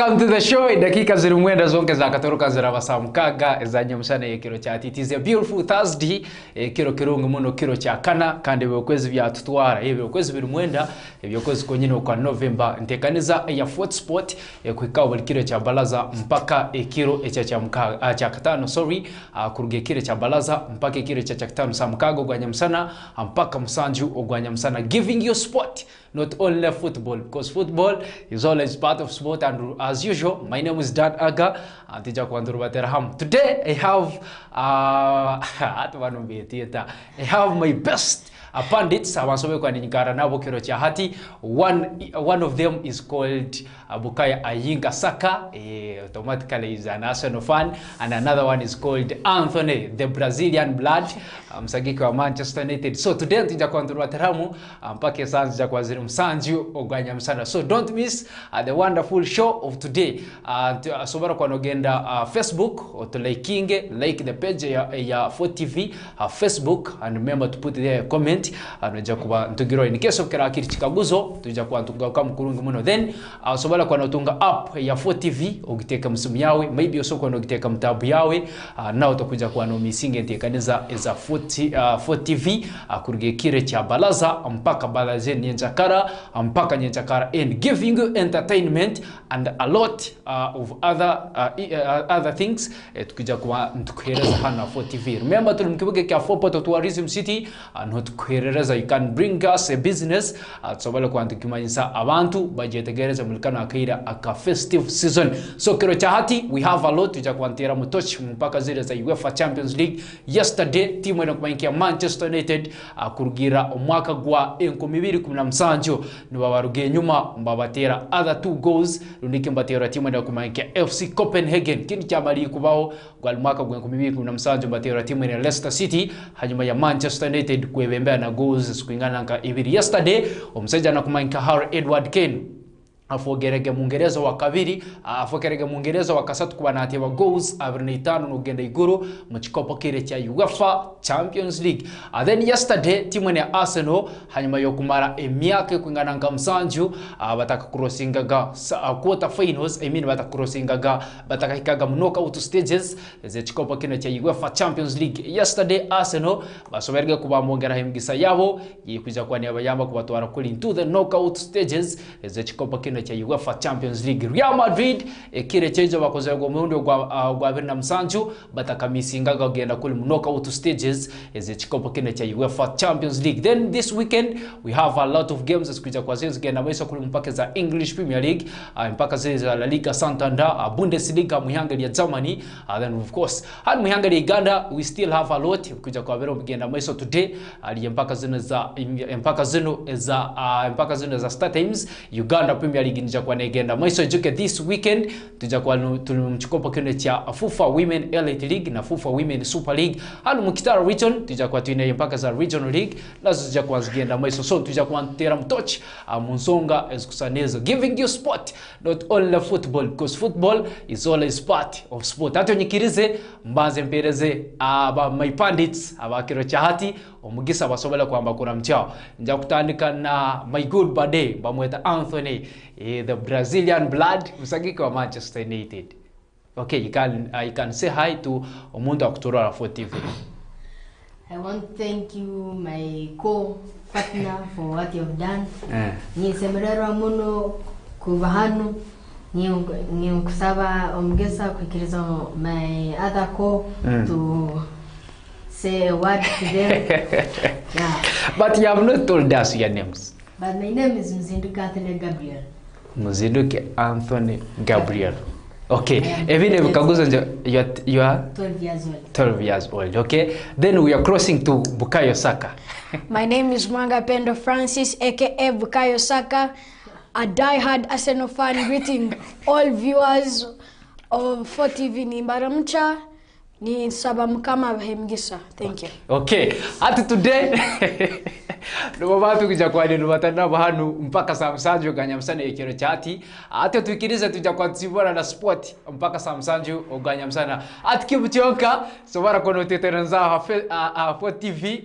Welcome to the show. Dakika ziri mwenda zonke za katoroka zira basamukaga ezanya mshana yekiro cha it is a beautiful Thursday kiro kirungu muno kiro cha kana kandi byokwezi bya tutwara byokwezi biri mwenda byokwezi konyine kwa November ntekaniza ya Foot Sport kwikawo kiro cha balaza mpaka kiro cha mukaga cha katano kuruge kiro cha balaza mpaka kiro cha katano samukaga gwanya msana mpaka msanju ogwanya msana, giving you sport, not only football, because football is always part of sport. And as usual, my name is Dan Aga. Today I have my best pundits. One of them is called Bukayo Ayinka Saka, automatically is an Arsenal fan, and another one is called Anthony, the Brazilian blood, msagiki wa Manchester United. So today mpake sanzu kwa ziri msanju ogwanya msana. So don't miss the wonderful show of today. Sobara kwa nogenda Facebook like the page ya 4TV Facebook, and remember to put there a comment and kuba ntugiro in case of kira kiri chikaguzo tujakuwa ntugaruka mkurungu muno. Then sobara kwa notunga app ya 4TV ogiteka msimu yawe, maybe also kwa nogiteka mtabu yawe na utakuja kwa no misinge ntekaniza eza 4TV kuruge kire cha balaza mpaka balaze nyenjakara mpaka nyenjakara, and giving you entertainment and a lot of other things tukuja kwa ntukuhereza hana 4TV. Remember tulimkibuke kia 4 Tourism City ntukuhereza, you can bring us a business tsobale kwa ntukimanyisa abantu bajetegereza mulikana akaira aka festive season. So kiro cha hati we have a lot tuja kwa ntera mutochi mpaka zile za UEFA Champions League. Yesterday timu eno kumanyikia Manchester United kurugira omwaka gwa 2017 ni babaruge nyuma mbabatera other 2 goals runiki mbatera timu eno kumanyikia FC Copenhagen. Kini chamali kubao gwa mwaka gwa 2017 mbatera timu eno Leicester City hanyuma ya Manchester United kuebembea na goals sikuingana nka ibiri. Yesterday omseja na kumanyikia Harry Edward Kane afogerege mungereza wa kabiri afogerege mungereza wa kasatu kuba natewa goals 25 n'ugenda iguru mu kikopo kire cha UEFA Champions League. Then yesterday timu ya Arsenal hanyuma yo kumara emyaka kwingana nka msanju bataka crossingaga quarter finals, bataka crossingaga bataka hikaga knockout stages ze kikopo kine cha UEFA Champions League. Yesterday Arsenal basoberege kuba mongera himgisa yabo yikuja kwa niaba yamba kubatwara kuli into the knockout stages ze kikopo kine cha UEFA Champions League. Real Madrid kire chejo bakoze go mundo gwa birina msanju batakamisingaga ogenda kuli knockout stages eze chikopo kine cha UEFA Champions League. Then this weekend we have a lot of games zikuja kwa zezi genda maiso kuli mpaka za English Premier League, mpaka zezi za La Liga Santander, Bundesliga muhangari ya Germany, then of course hadi muhangari ya Uganda we still have a lot kuja kwa bero genda maiso today ali mpaka zino za Star Times Uganda Premier League nija kwa negenda maiso juke this weekend tuja kwa tulumchikopo kine cha FIFA Women Elite League na FIFA Women Super League hanu mkitara region tuja kwa tuine mpaka za Regional League nazo tuja kwa zigenda maiso. So tuja kwa ntera mtochi munzonga ezkusanezo, giving you sport, not only football, because football is always part of sport. Hato nyikirize mbanze mpereze my pundits kiro cha hati omugisa basobela kwamba kuna mchao nja kutandika na my good buddy bamweta Anthony, the Brazilian blood, msagiki wa Manchester United. Okay, you can say hi to omuntu akutorora 4TV. I want to thank you, my co-partner, for what you've done. Ni semerera muno kuva hano ni kusaba omugesa kwikiriza my other to say a word to them. Yeah. But you have not told us your names. But my name is Muzinduke Anthony Gabriel. Muzinduke Anthony Gabriel. Okay. Even Bukaguzo, you are 12 years old. 12 years old. Okay. Then we are crossing to Bukayo Saka. My name is Mwanga Pendo Francis, aka Bukayo Saka, a die-hard Arsenal fan, greeting all viewers of 4TV ni Mbaramcha ni Sabamkama Hemgisa. Thank you. Okay. At today Nuba batu kuja kwa nini batana bahanu mpaka Samsanju ganyamsana ekero chati ate tukiriza tuja kwa tsibora na sport mpaka Samsanju oganyamsana atikibuchoka sobara kono teteranza ha TV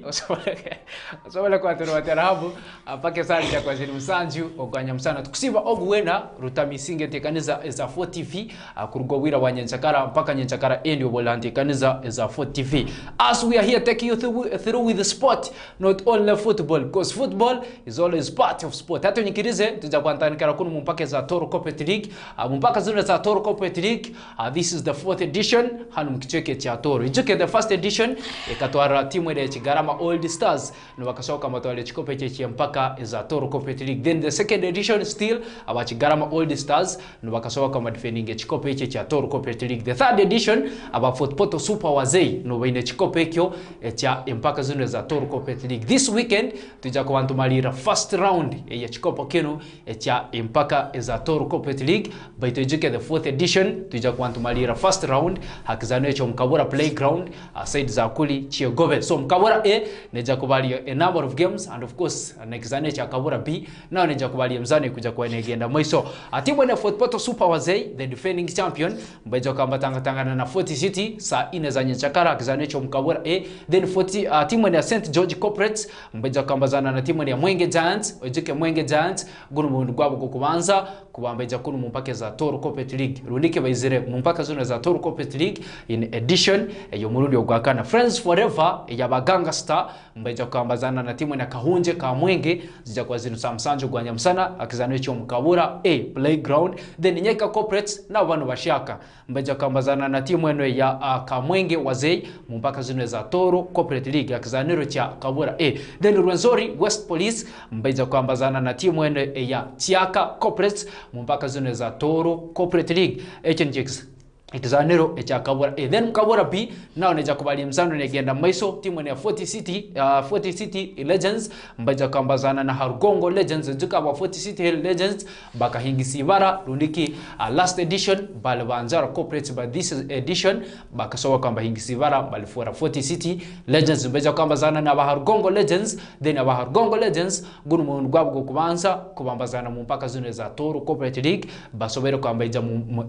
sobara kwa terahabu mpaka sanja kwa zini Samsanju oganyamsana tukusiba obuwena rutamisinge tekaniza za 4 TV kurugowira wanyenchakara mpaka nyenchakara endi obolante kaniza za 4 TV. As we are here taking you through with the sport, not only football, because football is always part of sport. Hata nyikirize tujakuantanikara kunu mpaka za Toro Corporate League, mpaka zile za Toro Corporate League. This is the 4th edition. Hanu mkicheke cha Toro. Ijuke the 1st edition ikatwara timu ile Chigarama Old Stars na wakasoka matwale chikope cheche mpaka za Toro Corporate League. Then the 2nd edition still aba Chigarama Old Stars na wakasoka madefending chikope cheche cha Toro Corporate League. The 3rd edition aba Fort Portal Super Wazei no baine chikope kyo cha mpaka zile za Toro Corporate League. This weekend tujakuantumalira first round ya chikopo kino cha mpaka za Toro Corporate League. Baito ijuke the 4th edition tujakuantumalira first round hakizano echo Mkabura Playground side za kuli Chiogobe. So Mkabura A neja kubali a number of games and of course nekizane cha Kabura B now neja kubali mzane kuja kwa negenda mwiso. Timu ya Fort Portal Super Wazei the defending champion mbejo kamba tangana na 40 City saa ine za Nyachakara hakizano echo Mkabura A. Then 40 timu ya St George Corporates mbejo kamba zana na timu ya Mwenge Giants ojuke Mwenge Giants gunu mundu gwabo kukubanza kubambeja kunu mpaka za Toro Corporate League rundike baizire mpaka zone za Toro Corporate League in edition yo murundi ogwakana Friends Forever ya Baganga Star mbeja kwambazana na timu ya Kahunje ka Mwenge zija kwa zinu Samsanju gwanyamsana akizano echo Mkabura A Playground. Then Nyeka Corporates na wanu bashaka mbeja kwambazana na timu eno ya Kamwenge Wazei mpaka zone za Toro Corporate League akizaniro cha Kabura A. Then Rwenzori West Police mbeja kwambazana na timu eno ya Chiaka Corporates mpaka zone za Toro Corporate League HNX ikizaniro echa Kabura A. Then Kabura B nao neja kubali mzano negenda maiso timu ya 40 City Legends mbaja kambazana na Harugongo Legends njuka wa 40 City Legends baka hingi sibara rundiki last edition balwanzara corporate by this edition baka sowa kamba hingi sibara balifora 40 City Legends mbaja kambazana na Harugongo Legends. Then Harugongo Legends gunu mundu gwabo kubanza kubambazana mpaka zone za Toro Corporate League basobero kamba ija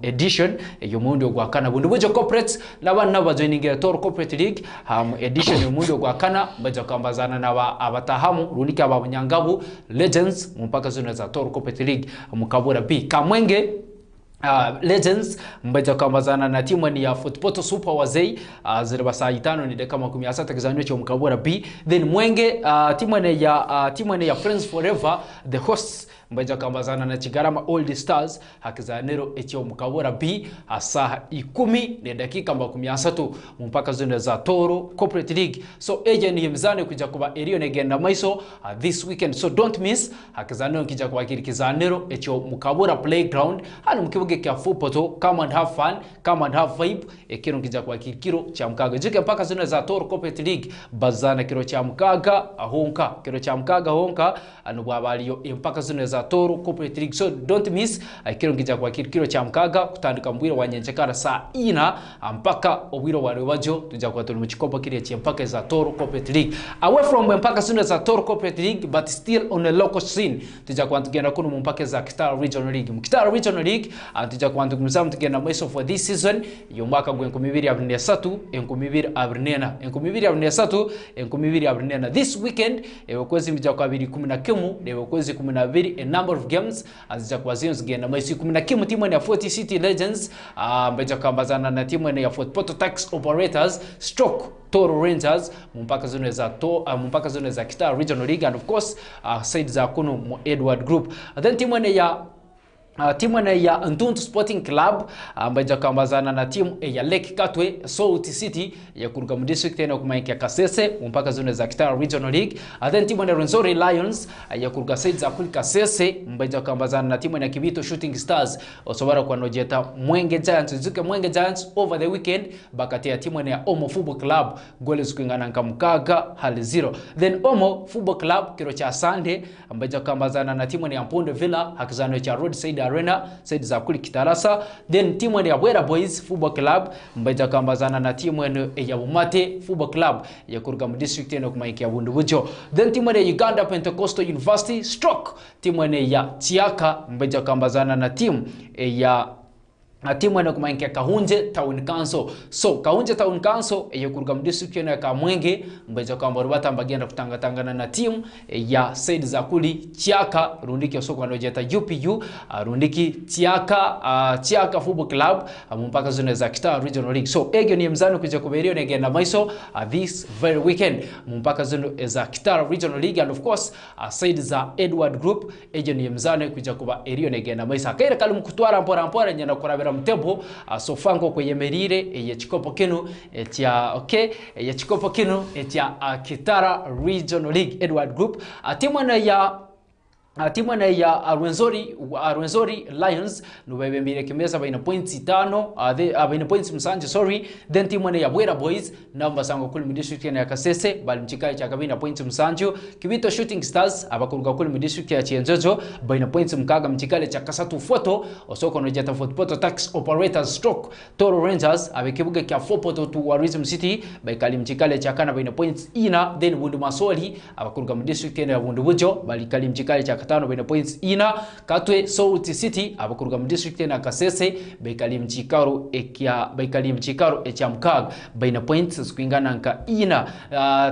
edition yo mundu gwakana bundu bujo corporates nabana bajoiningira Toro Corporate League edition yo mundu gwakana bajo kambazana na abatahamu runika abunyangabu Legends mpaka zone za Toro Corporate League Mukabura B. Kamwenge Legends mbaja kambazana na timu ni ya Fort Portal Super Wazei zirba saa 5 ni dakika 17 kizanyo cha Mkabura B. Then Mwenge timu ni ya Friends Forever the hosts mbaja kambazana na Chigarama Old Stars hakizanero echo Mkabura B saa 10 ni dakika 13 mpaka zone za Toro Corporate League. So agent ni mzane kuja kuba eriyo negenda maiso this weekend, so don't miss hakizanero kija kwa kirikizanero echo Mkabura Playground hano mkibuge kia football. Come and have fun, come and have vibe ekiro kija kwa kiro cha Mkaga juke mpaka zone za Toro Corporate League bazana kiro cha Mkaga ahonka kiro cha Mkaga honka anubwabaliyo mpaka zone za Toro Corporate League. So don't miss kiro kija kwa kiro cha Mkaga kutandika mbwira wanyenchekara saa ina mpaka obwiro warewajo tuja kwa tulu mchikopa kiri cha mpaka za Toro Corporate League away from mpaka zone za Toro Corporate League but still on a local scene tuja kwa tugenda kuno mpaka za Kitara Regional League. Kitara Regional League tuja kwa tugumzamu tugenda maiso for this season yo mwaka gwe 2023 2023 this weekend ewokwezi mja kwa 2011 ewokwezi 12 a number of games azija kwa zino zigenda maiso 11 timu ya 40 City Legends mbeja kambazana na timu ya Fort Portal Tax Operators stroke Toro Rangers mpaka zone za Kitara Regional League and of course side za kuno Edward Group. Then timu timu ya Ntuntu Sporting Club mbaja kambazana na timu ya Lake Katwe South City ya kuruga district tena kumaingia Kasese mpaka zone za Kitara Regional League. Then timu ya Rwenzori Lions ya kuruga side za kuli Kasese mbaja kambazana na timu ya Kibito Shooting Stars osobara kwa nojeta Mwenge Giants zuke Mwenge Giants over the weekend bakati ya timu ya Omo Football Club goals kuingana nkamkaga hali 0. Then Omo Football Club kiro cha Sunday mbaja kambazana na timu ya Mponde Villa hakizano cha Roadside Arena side za kuli Kitarasa. Then timu ya Bwera Boys Football Club mbaja kambazana na timu ya Bumate Football Club ya kuruga mu district eno kumaiki ya Bundubujo. Then timu ya Uganda Pentecostal University stroke timu ya Chiaka mbaja kambazana na timu ya kumaingia Kahunje Town Council. So Kahunje Town Council kuruga mu district eno ya Kamwenge mbaja kamba rubata mbagenda kutangatangana na timu ya side za kuli Chiaka rundiki osoko wanojeta UPU rundiki Chiaka Football Club mpaka zone za Kitara Regional League. So egyo ni mzano kuja kuberio negenda maiso this very weekend mpaka zone za Kitara Regional League, and of course side za Edward Group egyo ni mzano kuja kuba erio negenda maiso akaira kalu mkutwara mpora nyana kurabera mtebo sofango kweyemerire ya chikopo kinu ya chikopo kinu ya Kitara Regional League Edward Group timu ya Rwenzori Lions nubebembire kimeza baina points 5 baina points msanje sorry. Then timu ya Bwera Boys namba sango kuli district ya Kasese bali mchikaye cha kabina points msanjo. Kibito Shooting Stars abakuruga kuli district ya Chienjojo baina points mkaga mchikale cha Kasatu Photo osoko no jeta Photo Tax Operators stroke Toro Rangers abekibuga kya Fopoto to Tourism City baikali mchikale cha kana baina points ina. Then Bundu Masoli abakuruga district ya Bundubujo bali kali mchikale cha katano baina points ina. Katwe South City abakuruga district ya Kasese baikali mchikaro echa mkaga baina points kuingana nka ina.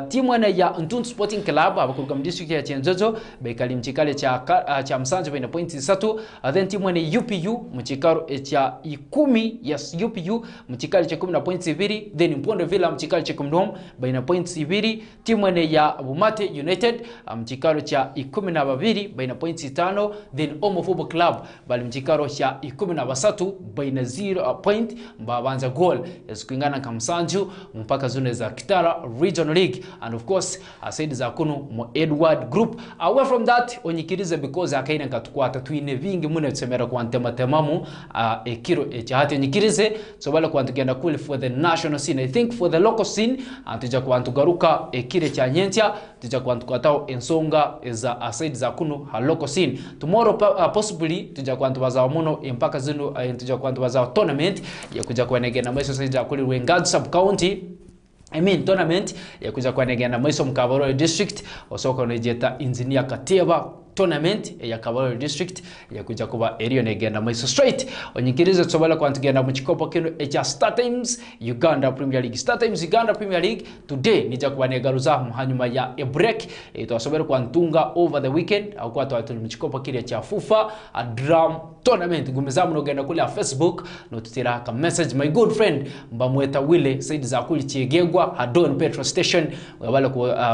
Timu ya Ntuntu Sporting Club abakuruga district ya Chienjojo baikali mchikale cha msanje baina points 3. Then timu ya UPU mchikaro echa 10 yes UPU mchikale cha 10 points 2. Then Mpondo Villa mchikale cha 10 baina points 2. Timu ya Bumate United mchikaro cha 12 baina points 5. Then Omo Football Club bali mchikaro cha 13 baina 0 point mbabanza goal esikuingana kamsanju mpaka zone za Kitara Regional League, and of course aside za kuno mo Edward Group. Away from that onyikirize because akaina katukwata tuine vingi mune tsemera kwa temamu ekiro echahati onyikirize so bala kwa tugenda kule for the national scene. I think for the local scene tuja kwa tugaruka ekire cha Nyentia tuja kwa tukatao ensonga za aside za kuno local scene. Tomorrow possibly tuja kwa tubaza muno mpaka zino tuja kwa tubaza tournament ya kuja kwa negena maiso sija kule Wengad sub county tournament ya kuja kwa negena maiso Mkabaro district osoko nejeta engineer Kateba tournament ya Kabalo district ya kuja kuba area negenda maiso straight onyikirize tsobala kwa ntugenda mu chikopo kino echa Star Times Uganda Premier League. Star Times Uganda Premier League today nija kuba negaruza hanyuma ya a break itwasobera kwa ntunga over the weekend au kwa twatu mu chikopo kile cha FUFA a drum tournament gumeza mu nogenda kule Facebook no tutira ka message my good friend mbamweta wile side za kuli chiegegwa Adon petrol station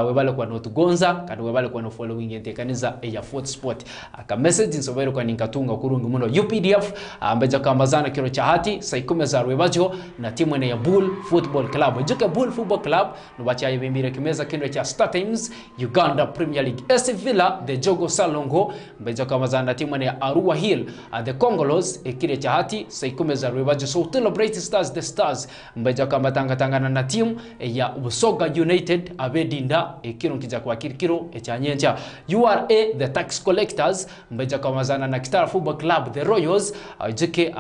webale kwa notugonza kandi webale kwa no following entekaniza ya Foot Sport aka message nsobero kwa ninkatunga kurungu muno UPDF ambeja kambazana kiro cha hati saa 10 za Rwebajo na timu ya Bull Football Club. Juke Bull Football Club no bacha yebembire kimeza kino cha Star Times Uganda Premier League. AC Villa the Jogo Salongo ambeja kambazana timu ya Arua Hill the Congolos ekire cha hati saa 10 za Rwebajo. So celebrate Stars the Stars ambeja kambatanga tangana na timu ya Busoga United abedinda ekiro kija kwa kirikiro echa Nyencha. URA the tax collectors mbeja kamazana na Kitara Football Club the Royals jike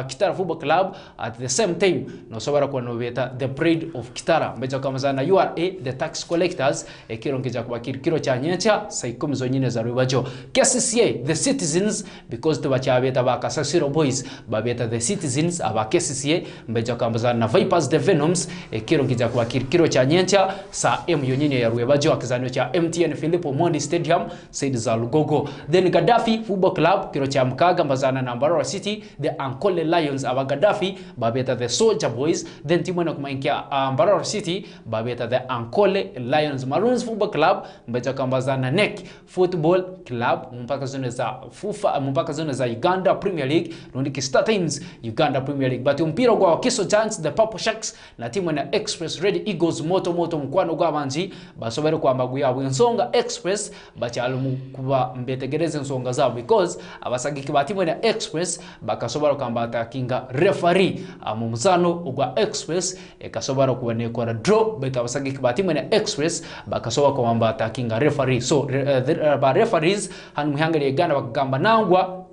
Kitara Football Club at the same time no sobara kwa noveta the Pride of Kitara mbeja kamazana URA the tax collectors ekiro nkija kwa kirikiro cha Nyencha saa 10 zonyine za Rwebajo. KCCA the Citizens because tubachabeta bakasasiro boys babeta the Citizens aba KCCA mbeja kamazana na Vipers the Venoms ekiro nkija kwa kirikiro cha Nyencha saa yonyine ya Rwebajo akizanyo cha MTN Philipo Mondi Stadium said za Lugogo. Then Gaddafi Football Club kiro cha Mkaga mbazana na Mbarara City the Ankole Lions aba Gaddafi babeta the Soldier Boys. Then timu na kumaingia Mbarara City babeta the Ankole Lions. Maroons Football Club mbeja kambazana NEC Football Club mpaka zone za FUFA mpaka zone za Uganda Premier League nondiki Star Times Uganda Premier League. But mpira kwa Kiso Giants the Purple Sharks na timu na Express Red Eagles moto mkwano kwa manji basobere kwa mbagu ya Nsonga Express bachalumu kuba mbetegereze nsonga zao because abasagiki batimu na Express bakasobara kwamba kinga referee mu muzano ugwa Express ekasobara kubonekora draw beka abasagiki batimu na Express bakasobara kwamba kinga referee. So the referees hanu mihangale Uganda bakagamba nangwa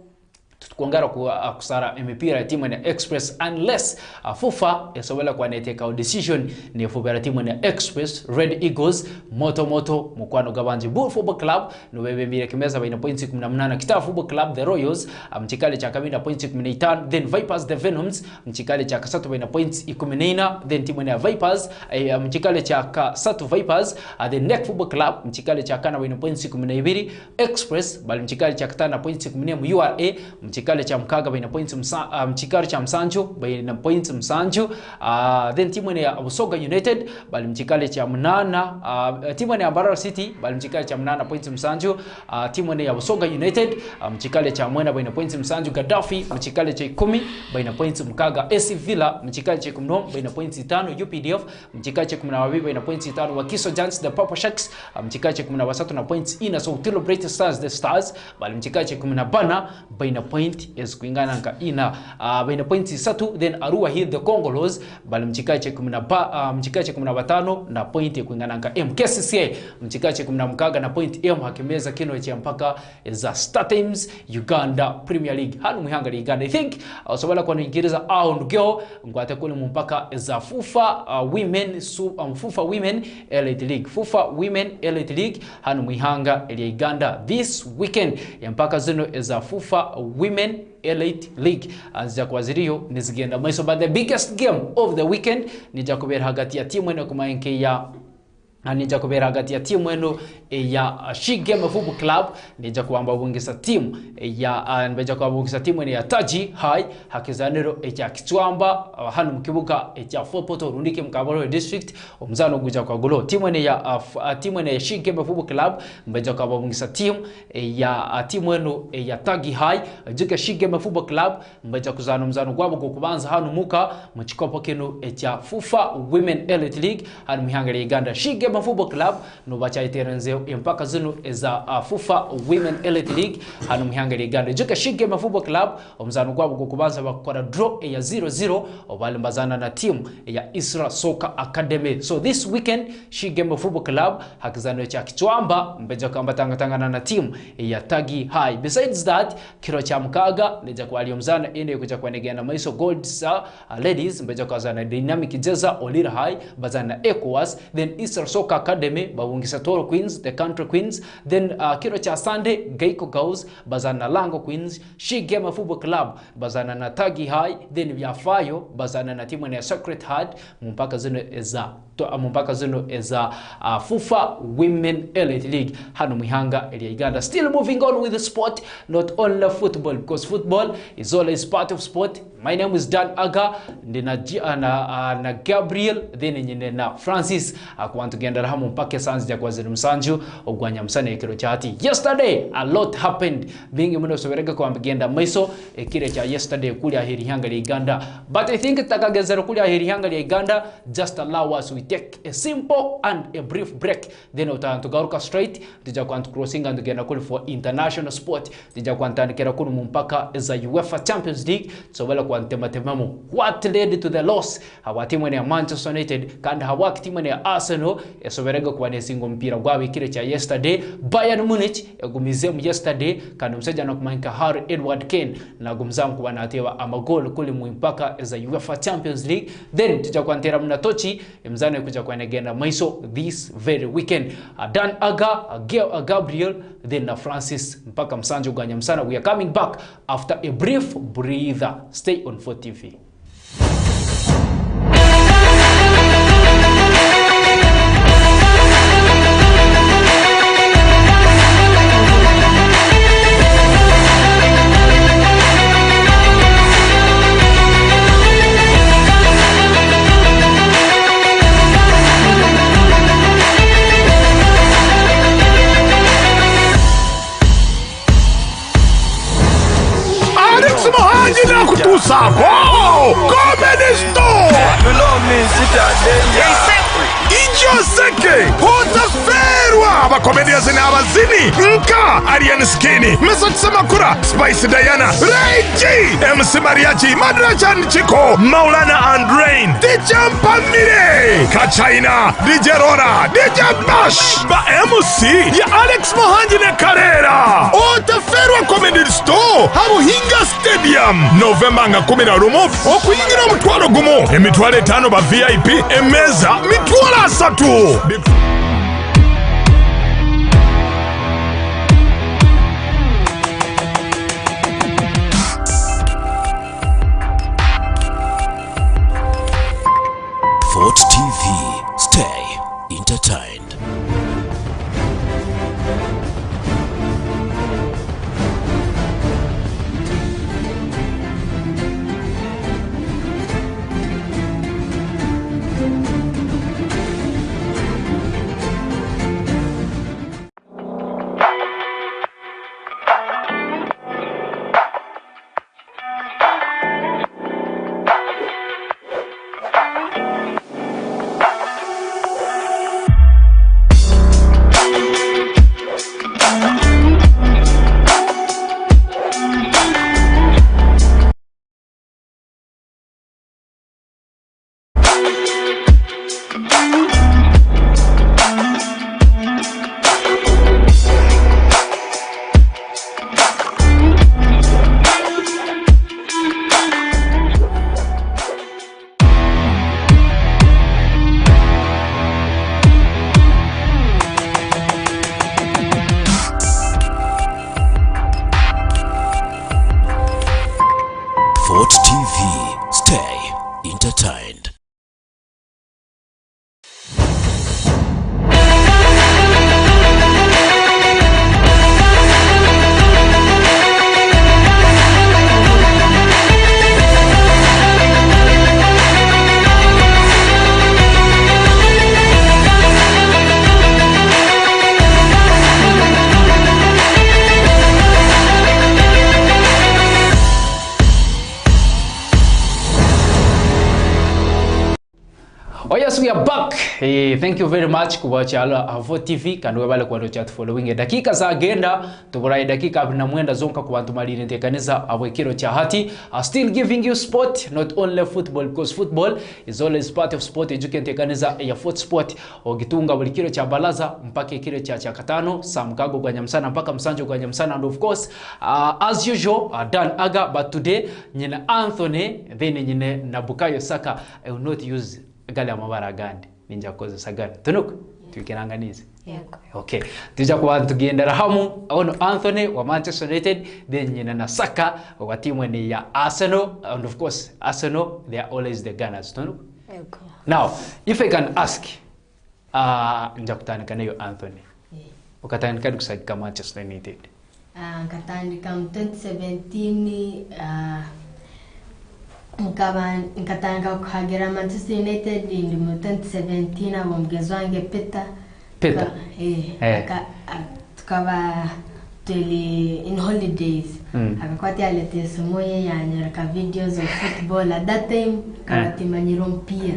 tukwongera kusara emipira timu ya Express unless FUFA esobela kwa neteka decision ni fubera timu ya Express Red Eagles moto mukwano gabanji Bull Football Club no bebe mire kimeza baina points 18 Kita Football Club the Royals mchikale cha kabinda points 15 then Vipers the Venoms mchikale cha kasatu baina points 14 then timu ya Vipers mchikale cha kasatu Vipers the Neck Football Club mchikale cha kana baina points 12 Express bali mchikale cha katana points 14 URA mchikale cha mkaga baina points mchikale cha msanjo baina points msanjo then timu ya Busoga United bali mchikale cha mnana timu ya Mbarara City bali mchikale cha mnana points msanjo timu ya Busoga United mchikale cha mwena baina points msanjo Gaddafi mchikale cha 10 baina points mkaga AC Villa mchikale cha 10 baina points 5 UPDF mchikale cha 12 baina points 5 Wakiso Giants the Purple Sharks mchikale cha 13 na points ina so Utilo Bright Stars the Stars bali mchikale cha 10 bana baina point is kuingana nka ina baina points 3 then Arua Hill the Congolos bali mchikale cha 15 na point kuingana nka MKCCA mchikale cha 10 mkaga na point M hakimeza kino cha mpaka za Star Times Uganda Premier League hanu muhanga Uganda I think sobala kwa Uingereza au ngeo ngwate kule mpaka za FUFA Women FUFA Women Elite League FUFA Women Elite League hanu muhanga Uganda this weekend ya mpaka zino za FUFA Women Elite League za kwazirio nizigenda maiso but the biggest game of the weekend ni jakubera hagati ya timu eno kumaenke ya nija kubera hagati ya timu eno ya Shigeme Football Club nija kuamba bungisa timu ya nbeja kwa bungisa timu eno ya Taji High hakizaniro ya Kitwamba hanu mkibuka ya Fopoto Rundike Mkabalo District omzano guja kwa golo timu eno ya Shigeme Football Club nbeja kwa bungisa timu ya Taji High juka Shigeme Football Club nbeja kuzano mzano gwabo kukubanza hanu muka mchikopo keno ya FUFA Women Elite League hanu mihanga Uganda Shigeme Football Club no bachaiterenze mpaka zino za FUFA Women Elite League hanu mihanga Uganda juka Shigeme Football Club omzano gwabo kukubanza bakora draw ya 0-0 obali mbazana na timu ya Isra Soccer Academy so this weekend Shigeme Football Club hakizano cha Kitwamba mbeja kamba tangana na timu ya Tagi High besides that kiro cha mkaga neja kwa aliomzana ende kuja kwa negena maiso Gold Ladies mbeja kwa zana Dynamic Jeza Olira High bazana ECOWAS then Isra Soccer Academy bawungisa Toro Queens the Country Queens then kiro cha Sunday Geiko Girls bazana Lango Queens Shigeme Football Club bazana na Tagi High then Yafayo bazana na timu ya Sacred Heart mpaka zino eza FUFA Women Elite League hanu mihanga Uganda still moving on with the sport not only football because football is always part of sport. My name is Dan Aga na Gabriel then nyine na Francis akwantu gendera hamu mpake sanzi ya kwaziri msanju ogwanya msane ekiro chati yesterday a lot happened bingi muno soberega kwa mbigenda maiso ekire cha yesterday kuli ahiri hanga Uganda but I think takagezero kuli ahiri hanga Uganda just allow us we take a simple and a brief break then utantugaruka straight tija kwantu crossing and genda kuli for international sport tija kwantandikera kuli mpaka za UEFA Champions League sobala kwa ntematemamu what led to the loss hawa timu ya Manchester United kandi hawa timu ya Arsenal esoberega kwa nesingo mpira gwawe kile cha yesterday Bayern Munich egumizemu yesterday kandi mseja na kumanka Harry Edward Kane na gumzamu kwa natewa amagol kuli mpaka za UEFA Champions League then tutakwantera mnatochi mzane kuja kwa negenda maiso this very weekend Dan Aga Gabriel then na Francis mpaka msanjo ganya msana we are coming back after a brief breather stay on 4TV. Imagina kutusako Comedy Store Injo Seke Pota Ferwa aba comedians na abazini nka Arian Skinny Mr. Samakura Spice Diana Ray G MC Mariachi Madrachan Chico Maulana and Rain DJ Mpamire Kachaina DJ Rora DJ Bash ba MC ya Alex Mohanji ne Karera Otaferwa Comedy Store Habuhinga Stadium November nga 11 okuyingira mutwalo gumo emitwalo 5 ba VIP emeza mitwalo 3 Fort TV, stay entertained. Fort TV, stay entertained. Oh yes, we are back. Hey, thank you very much kuwachala Fort TV kanwe bale kwa chat following dakika za agenda tuburai dakika na mwenda zonka ku bantu mali ntekaniza abwekiro cha hati. Still giving you sport, not only football, because football is always part of sport. Ejuke ntekaniza ya Fort Sport ogitunga bulikiro cha balaza mpaka kiro cha katano samkago kwa nyamsana mpaka msanjo kwa nyamsana, and of course as usual Dan Aga, but today nyina Anthony then nyine na Bukayo Saka. I will not use gale amabara gandi ninja koze sagani tunuko tukiranganize. Okay, tujja kwa tugendera hamu ono Anthony wa Manchester United, then nyina na Saka wa timu ni ya Arsenal, and of course Arsenal they are always the Gunners tunuko. Now if I can ask nja kutandika nayo Anthony ukatandika kusaidia Manchester United nkatandika 2017 nkatanga kuhagera Manchester United ndi mu 2017 abo mgezwange Peter tukaba tuli in holidays akakwati alete somoye yanyaraka videos of football at that time kabati manyiro mpia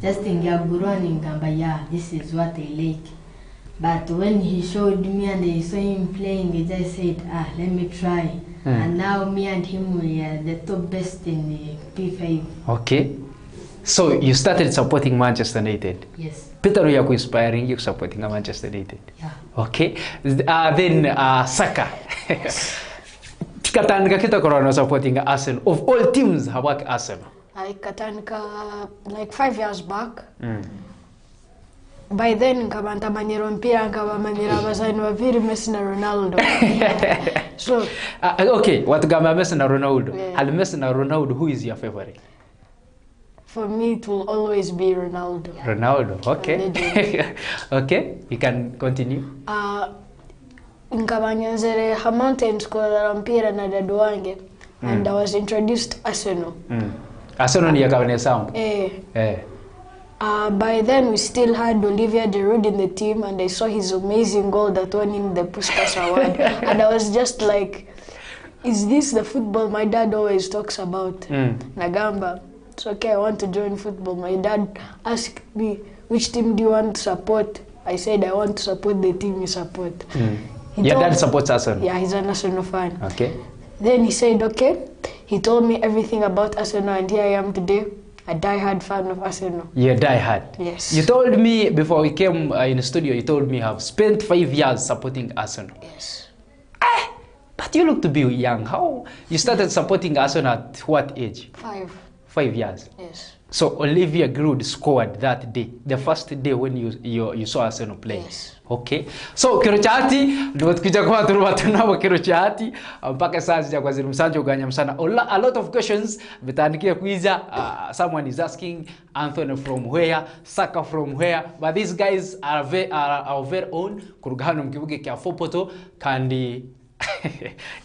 just ngagurani ngamba yeah, this is what I like. But when he showed me and I saw him playing, I just said, let me try. And now me and him, we are the top best in the P5. Okay. So you started supporting Manchester United? Yes. Peter Oyaku inspiring you supporting Manchester United? Yeah. Okay. Then Saka. Katandika kita corona supporting Arsenal. Of all teams, how about Arsenal? I Katandika like 5 years back. By then nkabanta manyiro mpira nkabamanyira abazani babiri Messi na Ronaldo. So okay, what gamba Messi na Ronaldo? Al Messi na Ronaldo, who is your favorite? For me it will always be Ronaldo. Ronaldo, okay. Okay, you can continue. Nkabanyazere ha Mountains kwa mpira na dadu wange and I was introduced to Arsenal. Arsenal ni yakabane sound. By then we still had Olivier Giroud in the team, and I saw his amazing goal that won him the Puskas Award. And I was just like, is this the football my dad always talks about? Nagamba, it's okay, I want to join football. My dad asked me, which team do you want to support? I said I want to support the team you support. Your dad supports Arsenal? Yeah, he's an Arsenal fan. Okay. Then he said, okay. He told me everything about Arsenal, and here I am today, a die-hard fan of Arsenal. You're die-hard? Yes. You told me before we came in the studio, you told me you have spent 5 years supporting Arsenal. Yes. But you look to be young. How? You started supporting Arsenal at what age? 5. 5 years? Yes. So Olivia Giroud scored that day, the first day when you saw Arsenal play. Yes. Okay. So Kirochati, ndio tukija kwa turuba tunao Kirochati mpaka sasa ya kwa Ziri Msanjo uganya msana. A lot of questions vitaandikia kuiza. Someone is asking Anthony from where, Saka from where, but these guys are our very own kurugano mkibuge kia fopoto kandi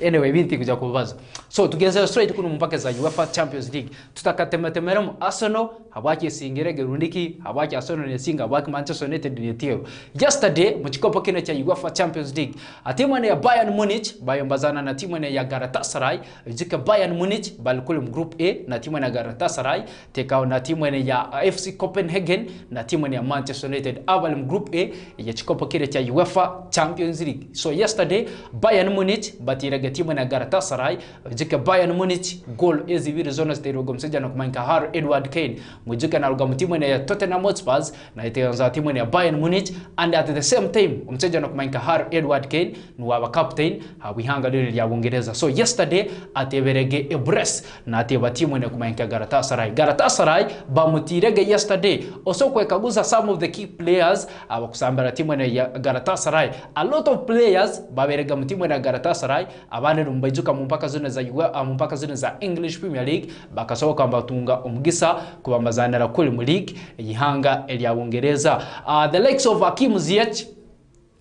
anyway binti kuja kubaza. So tugeze straight kuno mpaka za UEFA Champions League. Tutakatemetemera mu Arsenal habaki singirege rundiki habaki Arsenal ne singa habaki Manchester United ne tiro. Yesterday mu chikopo kino cha UEFA Champions League timu ya Bayern Munich bayombazana na timu ya Galatasaray. Jika Bayern Munich balikule mu group A na timu ya Galatasaray tekao na timu ya FC Copenhagen na timu ya Manchester United abali mu group A ya chikopo kino cha UEFA Champions League. So yesterday Bayern Munich batirage timu ya Galatasaray. Jika Bayern Munich goal ezibiri zona ziterogo mseja na kumanka Harry Edward Kane mujika na ruga timu ya Tottenham Hotspur na iteanza timu ya Bayern Munich, and at the same time mseja na kumanka Harry Edward Kane ni wa captain habihanga lile ya Uingereza. So yesterday ateberege Ebres na ateba timu ya kumanka Galatasaray bamutirege yesterday also kwekaguza some of the key players abakusambara timu ya Galatasaray. A lot of players baberega timu ya Galatasaray abane rumbajuka mpaka zone za mpaka zone za English Premier League bakasohoka mbatunga umugisa kubamazanira kuli mu league yihanga elya Uingereza. The likes of Hakim Ziyech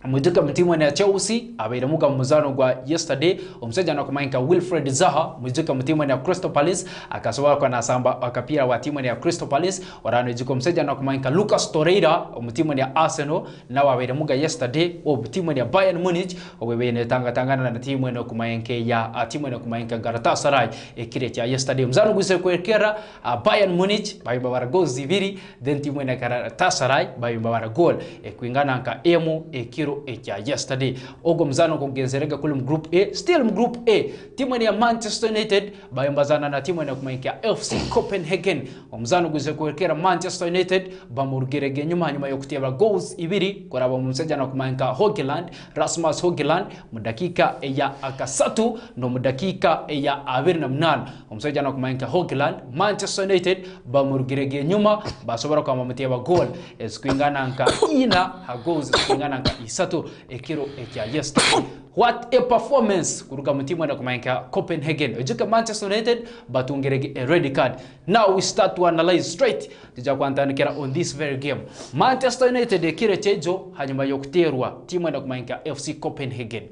muduka mtimu ya Chelsea abairamuka muzano gwa yesterday omseja na kumainka Wilfred Zaha muduka mtimu ya Crystal Palace akasoba kwa nasamba akapira wa timu ya Crystal Palace warano jiko mseja na kumainka Lucas Torreira mtimu ya Arsenal na wabairamuka yesterday timu ya Bayern Munich obebene tangana na timu ya kumainka ya timu ya kumainka Galatasaray ekire cha yesterday mzano gwise kwekera Bayern Munich bayibara goals zibiri, then timu ya Galatasaray bayibara goal ekuingana nka emu ekiro echa yesterday. Ogo mzano kongezerega kule group A, still group A timu ya Manchester United bayombazana na timu ya kumainka FC Copenhagen. Omzano guze kwekera Manchester United bamurgerege nyuma yo kuteba goals ibiri koraba mumseja na kumainka Højlund, Rasmus Højlund mudakika ya akasatu no mudakika ya 28 omseja na kumainka Højlund. Manchester United bamurgerege nyuma basobora kwa mamuteba goal eskwingana nka ina ha goals eskwingana nka isatu ekiro ekya yesterday. What a performance kuruga mutimu na kumainka Copenhagen. Ejika Manchester United batungerege a red card. Now we start to analyze straight tija kwantanikira on this very game. Manchester United ekire chejo hanyuma yokuterwa timu na kumainka FC Copenhagen.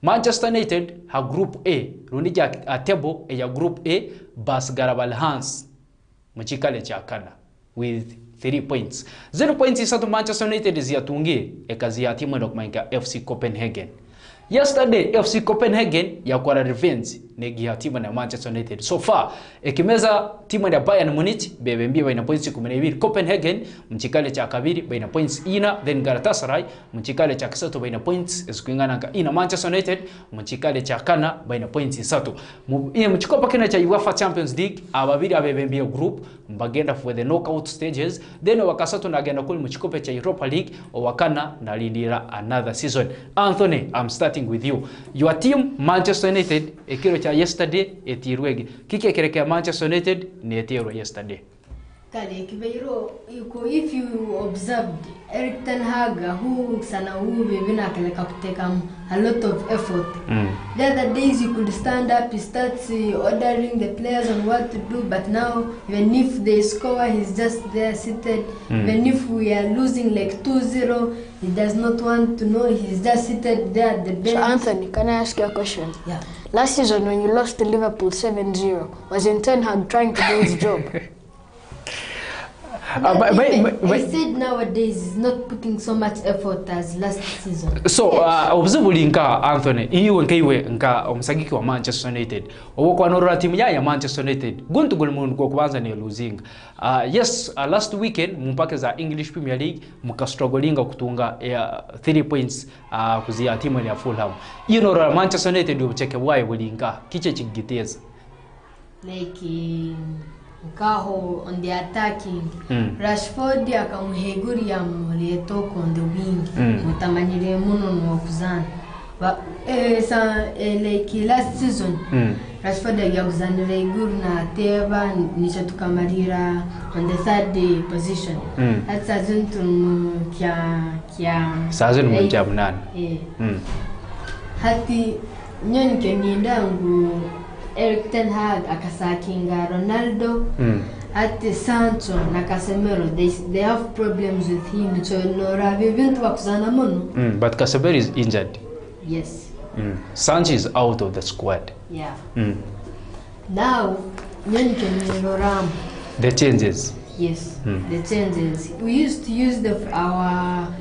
Manchester United ha group A runija a table ya group A bas garabal Hans mchikale cha kana with 3 points. 0 points isatu Manchester United ziyatungie ekazi ya timu na kumainka FC Copenhagen. Yesterday FC Copenhagen ya kwa revenge negi ya timu na Manchester United. So far ekimeza timu ya Bayern Munich bebembia baina points 12, Copenhagen mchikale cha kabiri baina points ina, then Galatasaray mchikale cha kisatu baina points eskuingana ka ina. Manchester United mchikale cha kana baina points isatu. Mchikopa kina cha UEFA Champions League ababiri abebembia group mbagenda for the knockout stages, then wakasatu na agenda kuli mchikopa cha Europa League wakana na lindira another season. Anthony, I'm starting with you. Your team Manchester United ekiro cha yesterday etirwege kike kereka Manchester United ne etiro yesterday kale kibeiro if you observed Erik ten Hag who sana who bebina kale kapteka a lot of effort. The other days you could stand up, he starts ordering the players on what to do, but now even if they score he's just there seated. Even if we are losing like 2-0 he does not want to know, he's just seated there at the bench. So Anthony, can I ask you a question? Yeah. Last season when you lost to Liverpool 7-0, wasn't Ten Hag trying to do his job? I said nowadays is not putting so much effort as last season. So obzibuli nka Anthony iwe nkaiwe nka omusagiki wa Manchester United obokwa norora timu ya Manchester United guntu gulmundu kwa kubanza ne losing. Yes, last weekend mumpake za English Premier League muka strugglinga kutunga 3 points kuzia timu ya Fulham. You know Manchester United ubucheke bwaye bulinga kiche chigiteza. Like Nkaho on the attacking, Rashford akamuheguria muletoko on the wing, mutamanyire muno no kuzana. But like last season, Rashford yakuzanira iguru na Teba nisha tukamarira on the third position. That season to kya season mmoja mnane. Hati nyoni kenindangu Erik Ten Hag akasakinga Ronaldo at Sancho na Casemiro. They have problems with him. So Nora Vivintu wakuzana mono. But Casemiro is injured. Yes. Sancho is out of the squad. Yeah. Now, the changes. Yes, the changes. We used to use our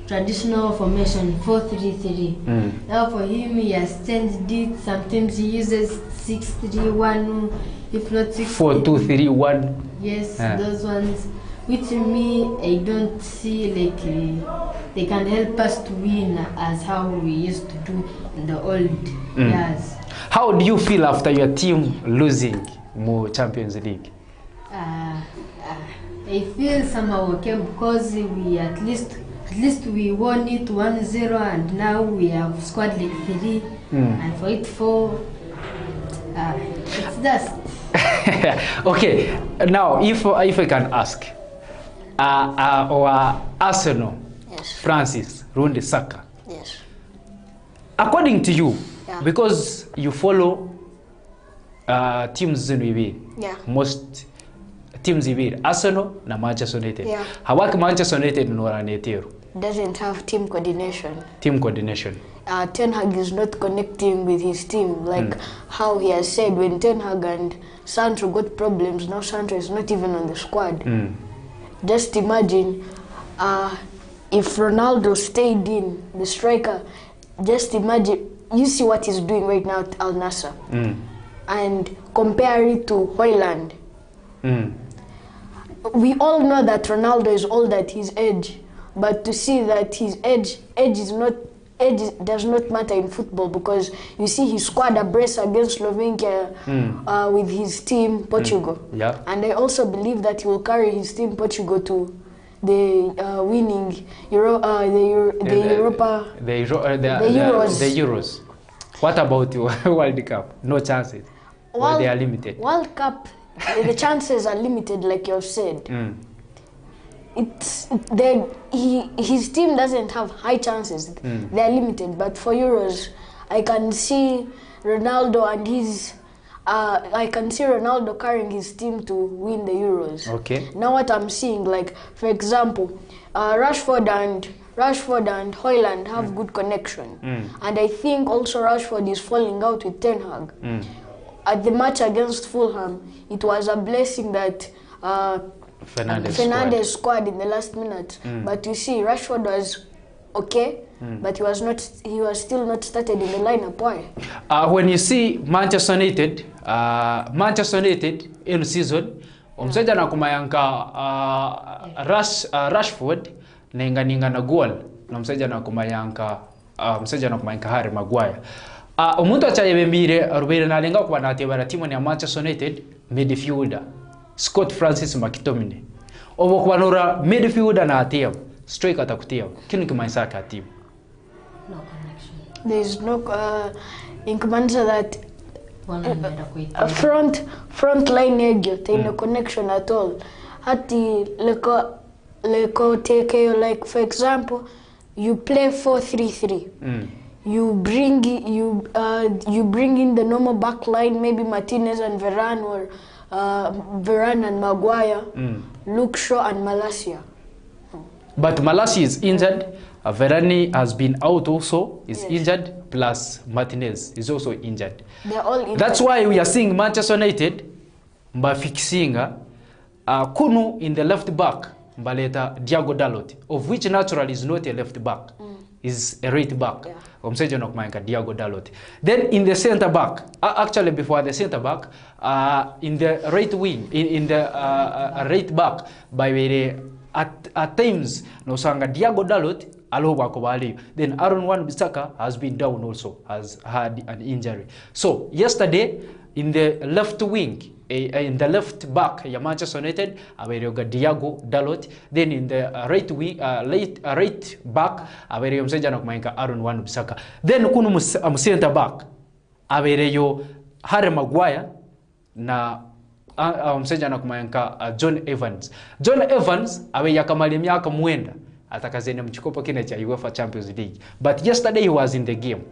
traditional formation 4-3-3. Now for him, he has changed it. Sometimes he uses 6-3-1, if not 4-2-3-1. Yes, those ones. Which to me, I don't see like they can help us to win as how we used to do in the old years. How do you feel after your team losing more Champions League? I feel somehow okay because we at least we won it 1-0 and now we have scored like 3 and for it 4. It's dust. Okay, now if I can ask, our Arsenal, Francis Rundi Saka. Yes. According to you, because you follow teams in most teams in Arsenal na Manchester United. Hawaki Manchester United no doesn't have team coordination. Team coordination. Ten Hag is not connecting with his team like how he has said when Ten Hag and Sancho got problems. Now Sancho is not even on the squad. Just imagine if Ronaldo stayed in, the striker. Just imagine, you see what he's doing right now at Al Nassr, and compare it to Højlund. We all know that Ronaldo is old at his age, but to see that his age does not matter in football, because you see he scored a brace against Slovakia with his team Portugal, and I also believe that he will carry his team Portugal to the winning the Euros. What about World Cup? No chances. Well, they are limited. World Cup, the chances are limited, like you've said. His team doesn't have high chances. They are limited. But for Euros, I can see Ronaldo and I can see Ronaldo carrying his team to win the Euros. Okay. Now what I'm seeing, like for example, Rashford and Højlund have good connection, and I think also Rashford is falling out with Ten Hag. At the match against Fulham, it was a blessing that Fernandes scored in the last minute. But you see, Rashford was okay, but he was still not started in the lineup. Why? When you see Manchester United in season, umseja na kumayanka Rashford ninga na goal, na umseja na kumayanka Harry Maguire. Umuntu achayebembire arubere nalenga kuba natebara timu ya Manchester United midfielder Scott Francis McTominay. Obo kubanura midfielder na atiyam striker atakutiyam. Kinu kimaisa ka team? No connection. There is no in Kumanza that front line edge, no connection at all. Hati leko take like for example, you play 4-3-3. You bring in the normal back line, maybe Martinez and Varane, or Varane and Maguire, Luke Shaw and Malacia. But Malacia is injured. Varane has been out also, is injured, plus Martinez is also injured. They're all injured. That's why we are seeing Manchester United fixing Kunu in the left back, Mbaleta Diago Dalot, of which naturally is not a left back, is a right back. Diago Dalot. Then in the center back, actually before the center back, in the right wing, in the right back, by at times, no sanga Diago Dalot, Aloba Kobali. Then Aaron Wan-Bissaka has been down also, has had an injury. So yesterday, in the left wing, in the left back, Manchester United, Averioga Diago Dalot. Then in the right wing, right back, Averio Msejana Kumainka Aaron Wan-Bissaka. Then kunu center back, Averio Harry Maguire na Msejana Kumainka John Evans. John Evans awe kamali miaka mwenda atakazene mchikopo kine cha UEFA Champions League. But yesterday he was in the game.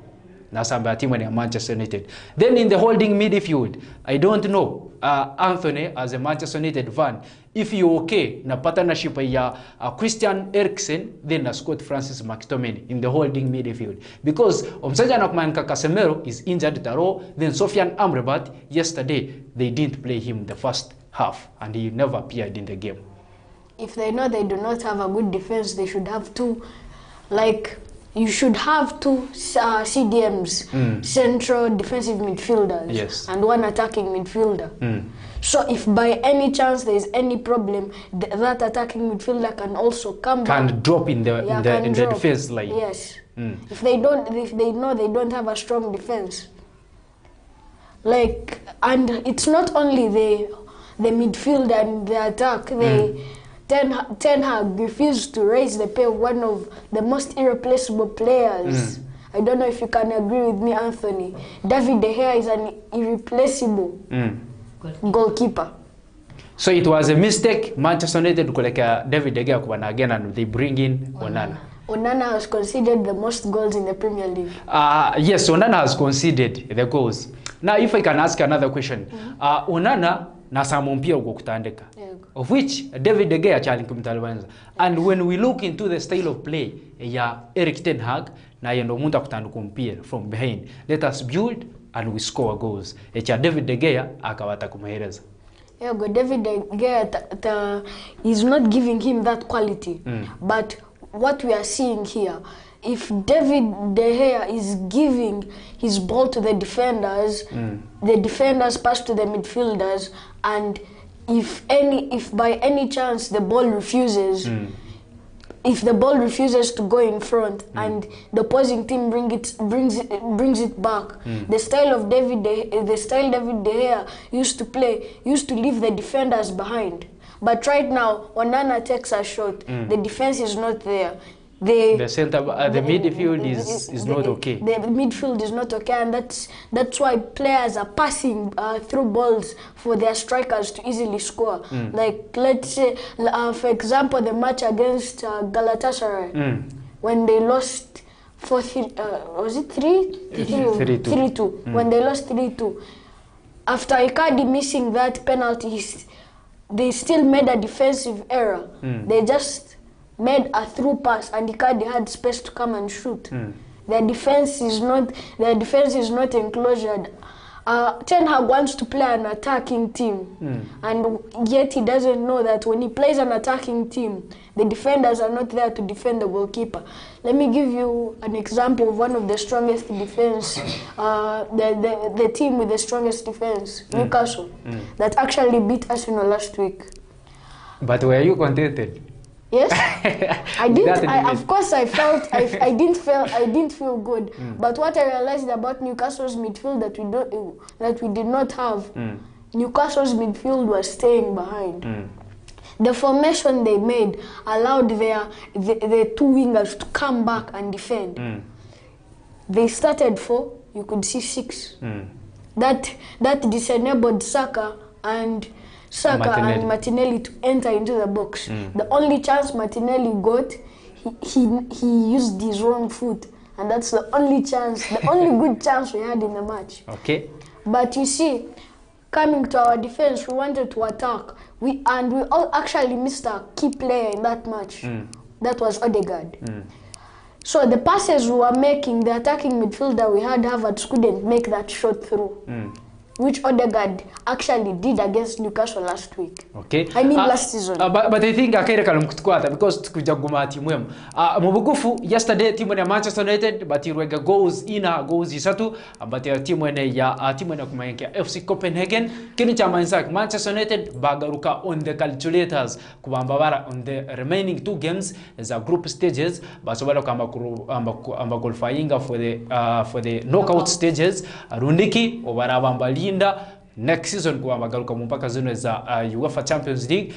Nasamba team in Manchester United. Then in the holding midfield, I don't know, Anthony as a Manchester United fan, if you okay na partnership ya Christian Eriksen, then Scott Francis McTominay in the holding midfield. Because Omsaja Nakmanka Casemiro is injured taro, then Sofian Amrabat yesterday they didn't play him the first half and he never appeared in the game. If they know they do not have a good defense, they should have two, like, you should have two CDMs, central defensive midfielders, yes, and one attacking midfielder. So if by any chance there is any problem, that attacking midfielder can also come back. Can drop in the the defense line. Yes. If they know they don't have a strong defense. Like, and it's not only the midfield and the attack. Ten Hag refused to raise the pay of one of the most irreplaceable players. I don't know if you can agree with me, Anthony. David De Gea is an irreplaceable goalkeeper. So it was a mistake Manchester United kuleka David De Gea kubana again and they bring in Onana. Onana has conceded the most goals in the Premier League. Yes, Onana has conceded the goals. Now if I can ask another question. Onana na samumpia uko kutandika. Of which David De Gea challenge kumtalwanza. And when we look into the style of play ya Erik ten Hag na yendo munta kutandukumpia from behind, let us build and we score goals. Echa David De Gea akawata kumahereza. Yeah, but David De Gea is not giving him that quality. But what we are seeing here, if David De Gea is giving his ball to the defenders pass to the midfielders, and if by any chance the ball refuses, if the ball refuses to go in front and the opposing team brings it back, the style David De Gea used to leave the defenders behind. But right now, Onana takes a shot, the defense is not there. The midfield is not okay. The midfield is not okay, and that's why players are passing through balls for their strikers to easily score. Like, let's say, for example, the match against Galatasaray, when they lost was it 3-2? When they lost 3-2, after Icardi missing that penalty, they still made a defensive error. They just made a through pass and Icardi had space to come and shoot. Their defense is not enclosed. Ten Hag wants to play an attacking team, and yet he doesn't know that when he plays an attacking team, the defenders are not there to defend the goalkeeper. Let me give you an example of one of the strongest defense, the team with the strongest defense, Newcastle, that actually beat Arsenal last week. But were you contented? Yes, I didn't. Of course, I didn't feel good. But what I realized about Newcastle's midfield that we did not have, Newcastle's midfield was staying behind. The formation they made allowed the two wingers to come back and defend. They started 4, you could see 6. That disenabled Saka and Martinelli to enter into the box. The only chance Martinelli got, he used his wrong foot, and that's the only good chance we had in the match. Okay. But you see, coming to our defense, we wanted to attack. We all actually missed a key player in that match. That was Odegaard. So the passes we were making, the attacking midfielder we had, Havertz, couldn't make that shot through. which Odegaard actually did against Newcastle last week. Okay. I mean last season. But I think akaira kalumkutukwata because tukuja guma timu yemu. Mubugufu yesterday timu ya Manchester United batirwega goals ina goals isatu but timu ya kumayenkia FC Copenhagen kini cha Manchester United bagaruka on the calculators kubambabara on the remaining 2 games as a group stages basobala kamba qualifying for the knockout stages rundiki obarabamba linda next season kwa magaruka mpaka zino za UEFA Champions League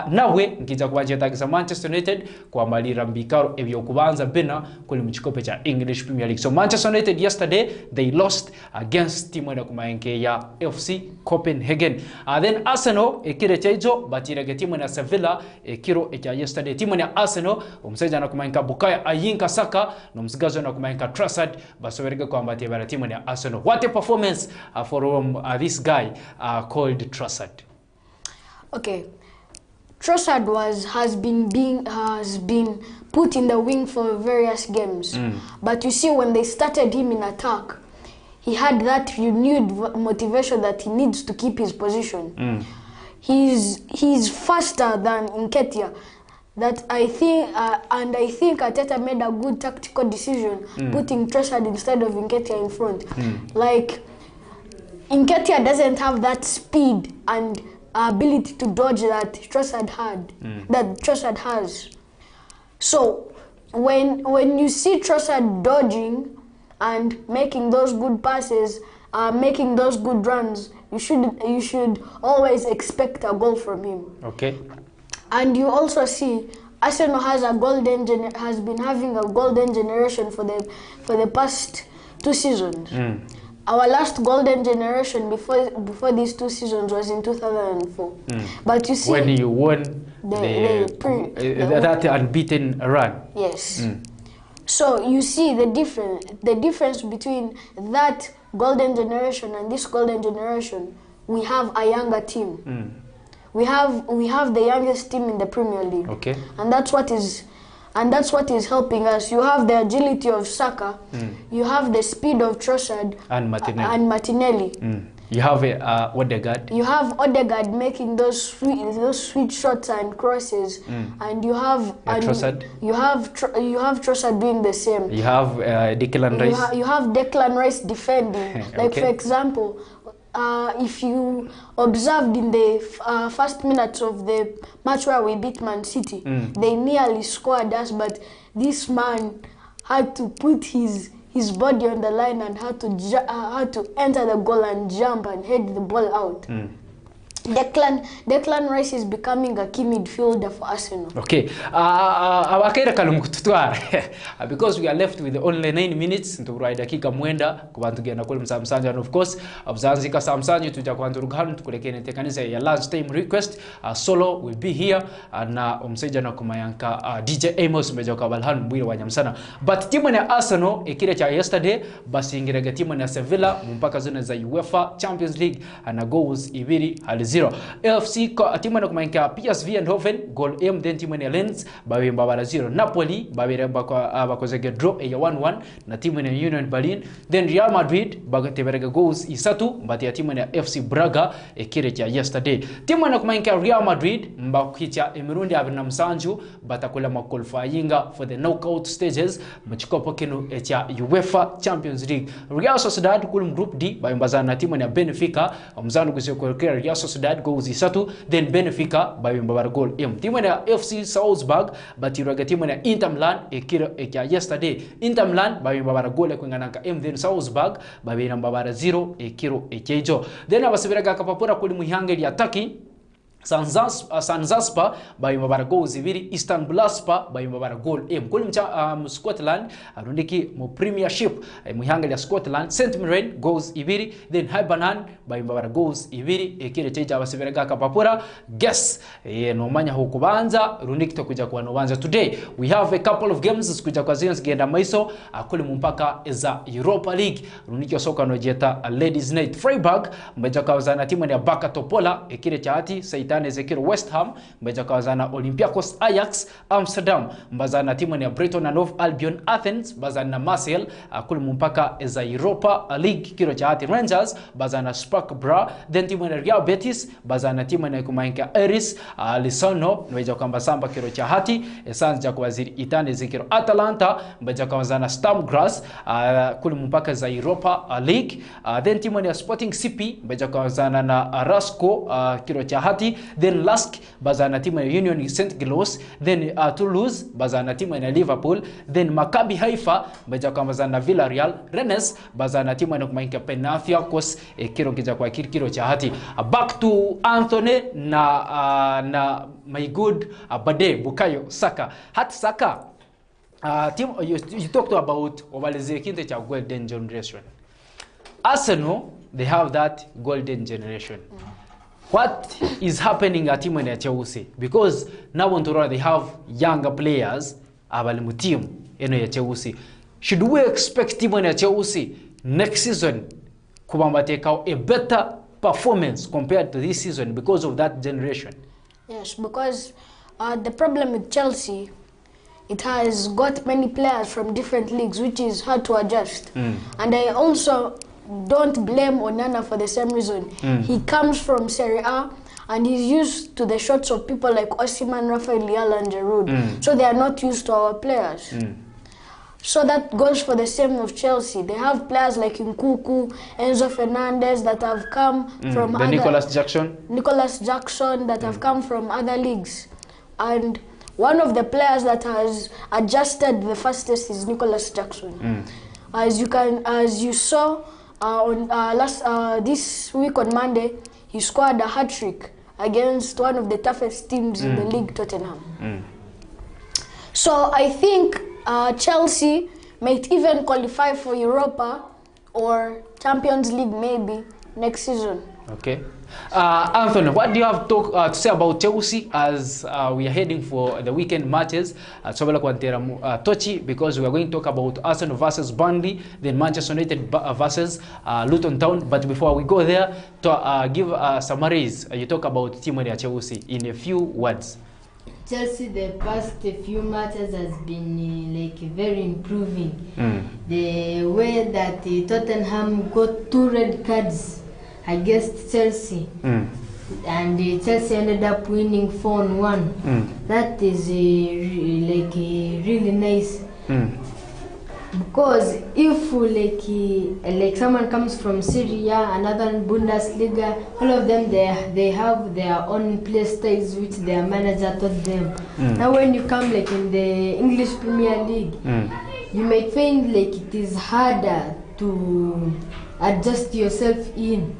nawe nkija kubajeta Manchester United kwa malira mbikaro ebyo kubanza bena kuli mchikope cha English Premier League. So Manchester United yesterday they lost against timu ya kumayenke ya FC Copenhagen. Then Arsenal ekire chaijo batirege timu ya Sevilla ekiro echa yesterday timu ya Arsenal umseja na kumayenka Bukayo Saka no msigazo na kumayenka Trossard basoberege kwa mbati ya timu ya Arsenal. What a performance from this guy called Trossard. Okay, Trossard has been put in the wing for various games, but you see when they started him in attack, he had that renewed motivation that he needs to keep his position. He's faster than Nketiah. That I think, and I think Arteta made a good tactical decision putting Trossard instead of Nketiah in front. Like, Nketiah doesn't have that speed and ability to dodge that Trossard has. So when you see Trossard dodging and making those good passes, making those good runs, you should always expect a goal from him. Okay. And you also see Arsenal has been having a golden generation for the past 2 seasons. Our last golden generation before these 2 seasons was in 2004. But you see, when you won that unbeaten run. Yes. So you see the difference between that golden generation and this golden generation. We have a younger team. We have the youngest team in the Premier League. Okay. And that's what is helping us. You have the agility of Saka, you have the speed of Trossard and Martinelli. You have Odegaard. You have Odegaard making those sweet shots and crosses, and you have Trossard. You have Trossard doing the same. You have Declan Rice. You have Declan Rice defending. Like for example, if you observed in the first minutes of the match where we beat Man City, they nearly scored us, but this man had to put his body on the line and had to enter the goal and jump and head the ball out. Declan Rice is becoming a key midfielder for Arsenal. Okay. Because we are left with only 9 minutes to ride dakika mwenda kubantu genda kule msamsanja, and of course abzanzika samsanja tuja kwanturugano tukulekene tekaniza ya lunch time request. Solo will be here na umseja na kumayanka DJ Amos meja kwa balhan mwile wanyamsana. But timu ya Arsenal ekire cha yesterday basi ingirega timu ya Sevilla mpaka zone za UEFA Champions League na goals ibiri hali FC timu na kumainka PSV Eindhoven goal M, then timu ya Lens bawe mbabara 0. Napoli bawe bakozege draw ya 1-1 na timu ya Union Berlin. Then Real Madrid bagoteberega goals isatu mbati ya timu ya FC Braga ekire cha yesterday. Timu na kumainka Real Madrid mbakucha emirundi abina msanju batakula qualifying for the knockout stages mchikopo kinu cha UEFA Champions League. Real Sociedad kulum group D bawe mbazana na timu ya Benfica mzanu kusiyokuelekea Real Sociedad goals isatu, then Benfica bawe mbabara goal M. Timu ya FC Salzburg batiraga timu ya Inter Milan ekira yesterday. Inter Milan bawe mbabara goal ekwinganaka M, then Salzburg bawe mbabara 0 ekiro ekejo. Then abasibiraga kapapura kuli muhangeli ya Turkey Sanzaspa bawe mbabara goals ibiri. Istanbulspor bawe mbabara goal M. Kuli mcha Scotland arundiki mu Premiership muhangeli ya Scotland. St Mirren goals ibiri, then Hibernian bawe mbabara goals ibiri ekire teja abasibiraga kapapura. Guess no manya hukubanza rundiki tokuja kwa nobanza. Today we have a couple of games kuja kwa zins genda maiso akuli mpaka za Europa League rundiki soka no jeta Ladies Night. Freiburg mbeja kwa zana timu ya Baka Topola ekire chati Saita itane zekiro West Ham mbeja kawazana Olympiacos Ajax Amsterdam mbazana timu ya Brighton and Hove Albion Athens bazana Marseille kule mpaka za Europa League kiro cha hati Rangers bazana Spark Bra then timu ya Real Betis bazana timu ya kumainka Eris Lisano mbeja kwamba samba kiro cha hati Sanza kwa waziri itane zekiro Atalanta mbeja kawazana Sturm Graz kule mpaka za Europa League then timu ya Sporting CP mbeja kawazana na Rasco kiro cha hati then Lask bazana timu ya Union Saint-Gilloise then Toulouse bazana timu ya Liverpool then Maccabi Haifa mbeja kawazana na Villarreal Rennes bazana timu ya kumainka Panathinaikos kiro kija kwa kiro cha hati back to Anthony na my good Bade Bukayo Saka hati Saka team you talked about obalize kinte cha golden generation. Arsenal they have that golden generation. What is happening at team ya Chelsea? Because now on Torah they have younger players abali team eno ya Chelsea. Should we expect team ya Chelsea next season kubamba take out a better performance compared to this season because of that generation? Yes, because the problem with Chelsea, it has got many players from different leagues, which is hard to adjust. And I also don't blame Onana for the same reason. He comes from Serie A and he's used to the shots of people like Osimhen, Rafael Leao and Giroud. So they are not used to our players. So that goes for the same of Chelsea. They have players like Nkuku, Enzo Fernandez that have come from other... Nicholas Jackson that have come from other leagues. And one of the players that has adjusted the fastest is Nicholas Jackson. As you saw on this week on Monday, he scored a hat-trick against one of the toughest teams in the league, Tottenham. So I think Chelsea might even qualify for Europa or Champions League maybe next season. Okay. Anthony, what do you have to say about Chelsea as we are heading for the weekend matches? Tochi, because we are going to talk about Arsenal versus Burnley, then Manchester United versus Luton Town. But before we go there, to give summaries, you talk about team of Chelsea in a few words. Chelsea, the past few matches has been like very improving. The way that Tottenham got 2 red cards against Chelsea, and Chelsea ended up winning 4-1. That is really nice. Because if like someone comes from Syria, another Bundesliga, all of them they have their own play styles which their manager taught them. Now when you come like in the English Premier League, you might find like it is harder to adjust yourself in.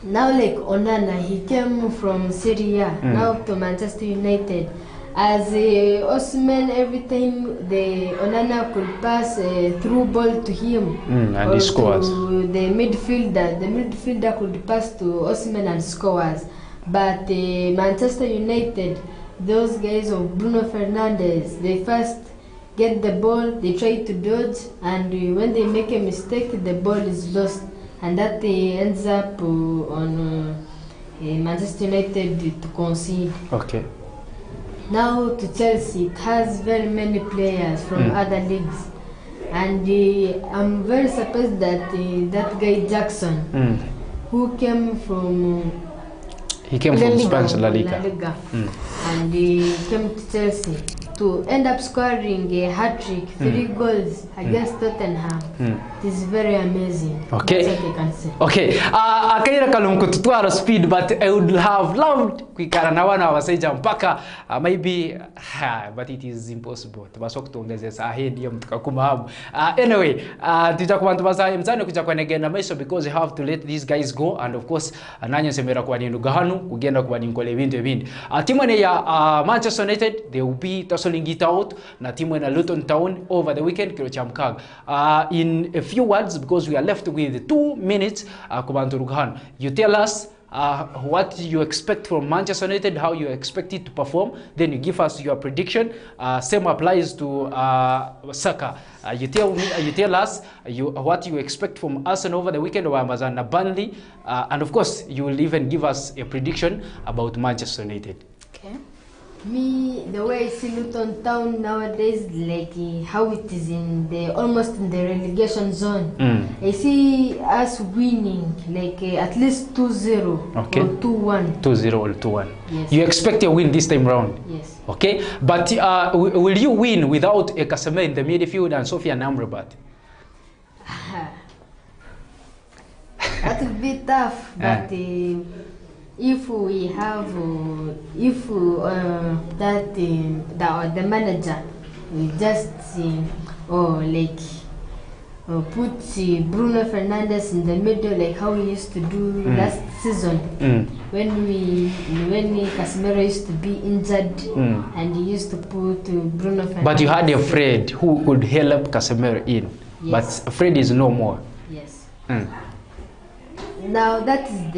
Now like Onana, he came from Syria, now to Manchester United. As Osimhen, every time the Onana could pass through ball to him, and he scores. To the midfielder could pass to Osimhen and scores. But Manchester United, those guys of Bruno Fernandes, they first get the ball, they try to dodge, and when they make a mistake, the ball is lost, and that ends up on Manchester United to concede. Okay. Now to Chelsea, it has very many players from other leagues, and I'm very surprised that that guy Jackson, who came from Spanish La Liga. And he came to Chelsea to end up scoring a hat-trick, 3 goals against Tottenham. It is very amazing. Okay. That's what I can say. Okay. Akaira kalumkututwara speed, but I would have loved kuikara na wana waseja mpaka maybe but it is impossible. Tubaswa kutuongezea sahi ya mtukakumahamu. Anyway, tutakubantu basahi mzani kuja kwa negena maiso because you have to let these guys go, and of course nanyo semera kwa nindu gahanu kugenda kwa ninkole bindi. Timu ya Manchester United, they will be tussling it out na timu ya Luton Town over the weekend kilo cha mkaga. In a few words, because we are left with 2 minutes, kubantu rugahanu, you tell us what you expect from Manchester United, how you expect it to perform. Then you give us your prediction. Same applies to Saka. You tell us what you expect from Arsenal over the weekend or Amazon Burnley, and of course you will even give us a prediction about Manchester United. Okay. Me, the way I see Luton Town nowadays, like how it is in the almost in the relegation zone. I see us winning like at least 2-0 Okay. or 2-1. 2-0 or 2-1. Yes. You expect a win this time round? Yes. Okay, but will you win without a Casemiro in the midfield and Sofiane Amrabat? That will be tough, but if we have, the manager will just put Bruno Fernandes in the middle, like how we used to do last season when Casemiro used to be injured, and he used to put Bruno Fernandes. But you had a Fred who could help Casemiro in, Yes. but Fred is no more. Yes. Now that is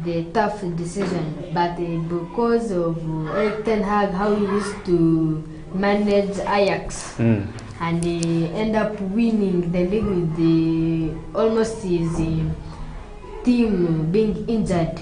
the tough decision, but because of Erik ten Hag, how he used to manage Ajax, and he end up winning the league with almost his team being injured.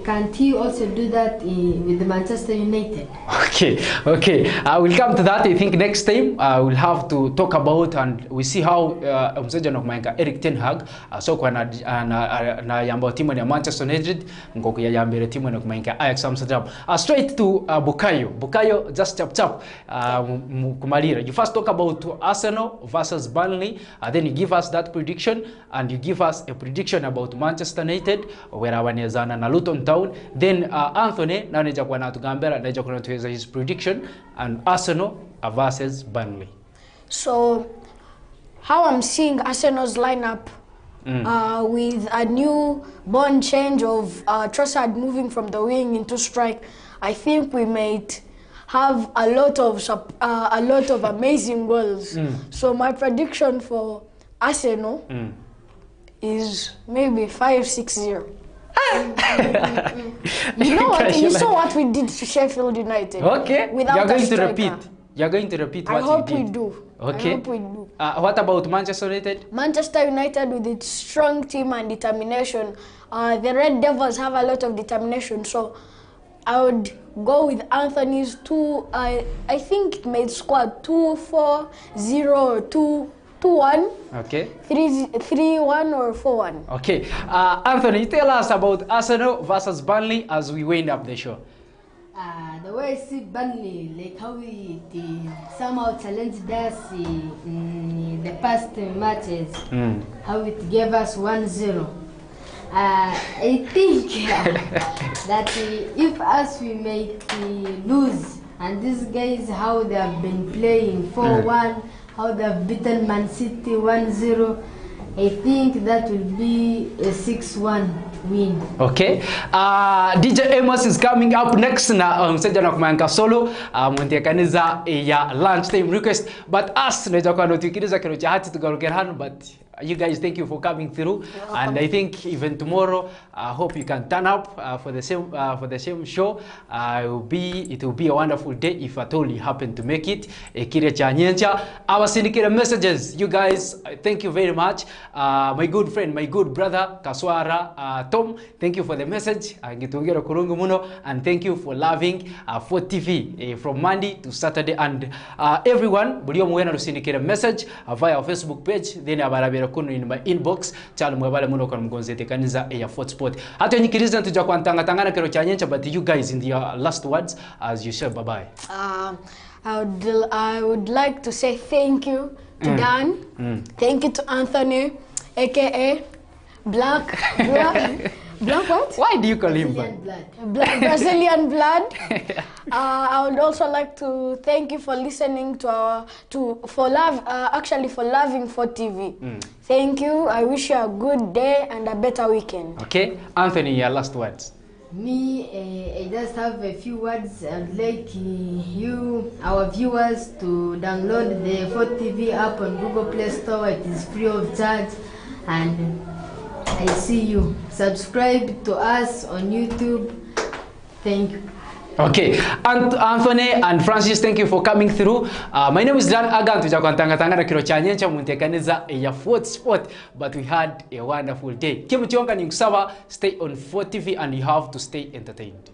Can't he also do that with the Manchester United? Okay, we'll come to that. I think next time we'll have to talk about and we see how mchezaji anakumaika Erik ten Hag so kwa na yamba timu ya Manchester United ngoku ya yambere timu anakumaika Ajax Amsterdam. Straight to Bukayo, just chap kumalira. You first talk about Arsenal versus Burnley, then you give us that prediction and you give us a prediction about Manchester United where wanezana na Luton Town. Then Anthony na neja kwa natugambera neja kwa natuweza his prediction and Arsenal versus Burnley. So, how I'm seeing Arsenal's lineup with a new bond change of Trossard moving from the wing into strike, I think we might have a lot of amazing goals. So my prediction for Arsenal is maybe 5-6-0. You know what? You saw what we did to Sheffield United. Okay. Without You're going a to striker. repeat. You're going to repeat what I hope you we did. do. Okay. I hope we do. What about Manchester United? Manchester United with its strong team and determination. The Red Devils have a lot of determination, so I would go with Anthony's two. I think it made squad 2-4-0 or 2-1. Okay. 3-1 or 4-1. Okay. Anthony, tell us about Arsenal versus Burnley as we wind up the show. The way I see Burnley, like how they somehow challenged us in the past matches, how it gave us 1-0. I think that if us we make lose, and these guys how they have been playing 4-1, how they have beaten Man City 1-0, I think that will be a 6-1 win. Okay. DJ Amos is coming up next na mseja na kumanka solo mwentekaniza ya lunch time request, but us neja kwa notikiriza kero cha hati tugarukera but you guys, thank you for coming through, and I think even tomorrow I hope you can turn up for the same show. It will be a wonderful day if at all you happen to make it. Kire cha nyencha awasindikira messages. You guys, thank you very much. My good friend, my good brother Kaswara Tom, thank you for the message. Ngitungera kurungu muno, and thank you for loving Fort TV from Monday to Saturday, and everyone bulio mwena lusindikira message via our Facebook page, then abarabera kuno in my inbox chalo mwebale muno kwa mgonzete kaniza ya Fort Sport. Hato nyikiriza tuja kwa tangana kero cha nyencha, but you guys in the last words as you say bye bye. I would like to say thank you to Dan. Thank you to Anthony, aka Black what? Why do you call him Brazilian blood? I would also like to thank you for listening to for loving Fort TV. Thank you. I wish you a good day and a better weekend. Okay, Anthony, your last words. Me, I just have a few words. I'd like our viewers, to download the Fort TV app on Google Play Store. It is free of charge, and I see you. Subscribe to us on YouTube. Thank you. Okay, and Anthony and Francis, thank you for coming through. My name is Dan Agan. Tujakwantanga kiro chanyencha muntekaneza ya Fort Sport, but we had a wonderful day. Kimuchonga ni kusaba, stay on Fort TV and you have to stay entertained.